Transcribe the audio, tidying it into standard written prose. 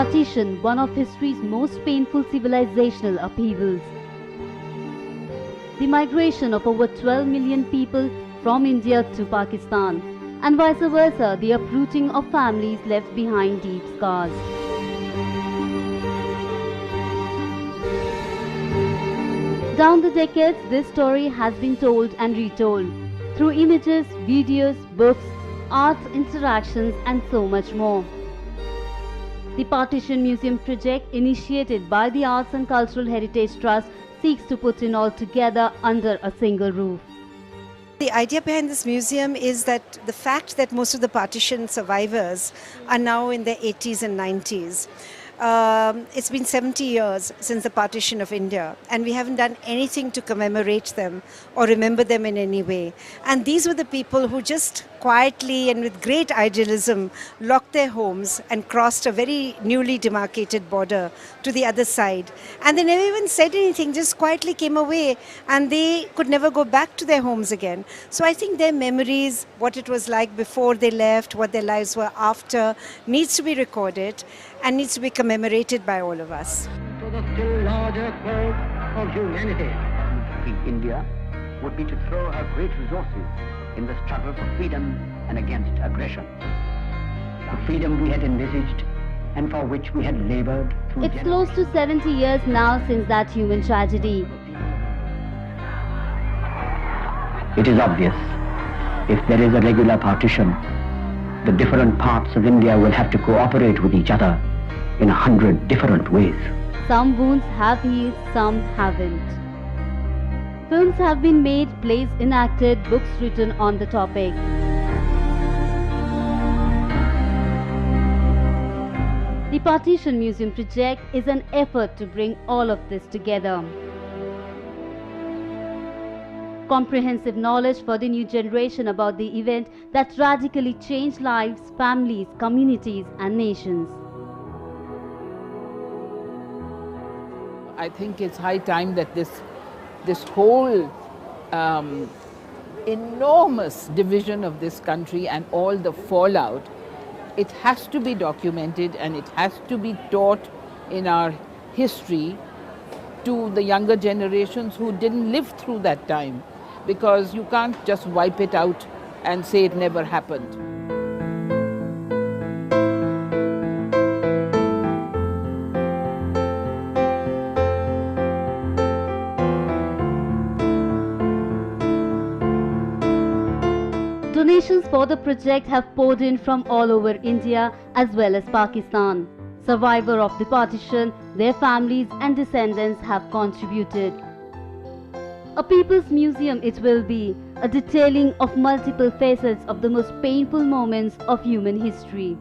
Partition, one of history's most painful civilizational upheavals. The migration of over 12 million people from India to Pakistan, and vice versa, the uprooting of families left behind deep scars. Down the decades, this story has been told and retold through images, videos, books, arts, interactions, and so much more. The Partition Museum Project, initiated by the Arts and Cultural Heritage Trust, seeks to put it all together under a single roof. The idea behind this museum is that the fact that most of the partition survivors are now in their 80s and 90s. It's been 70 years since the partition of India, and we haven't done anything to commemorate them or remember them in any way. And these were the people who just quietly and with great idealism locked their homes and crossed a very newly demarcated border to the other side. And they never even said anything, just quietly came away, and they could never go back to their homes again. So I think their memories, what it was like before they left, what their lives were after, needs to be recorded and needs to be commemorated by all of us. To the still larger cause of humanity. To free India would be to throw her great resources in the struggle for freedom and against aggression. The freedom we had envisaged and for which we had labored through It's close to 70 years now since that human tragedy. It is obvious, if there is a regular partition, the different parts of India will have to cooperate with each other in 100 different ways. Some wounds have healed, some haven't. Films have been made, plays enacted, books written on the topic. The Partition Museum Project is an effort to bring all of this together. Comprehensive knowledge for the new generation about the event that radically changed lives, families, communities, and nations. I think it's high time that this whole enormous division of this country and all the fallout, it has to be documented and it has to be taught in our history to the younger generations who didn't live through that time, because you can't just wipe it out and say it never happened. Donations for the project have poured in from all over India as well as Pakistan. Survivors of the partition, their families and descendants have contributed. A people's museum it will be, a detailing of multiple facets of the most painful moments of human history.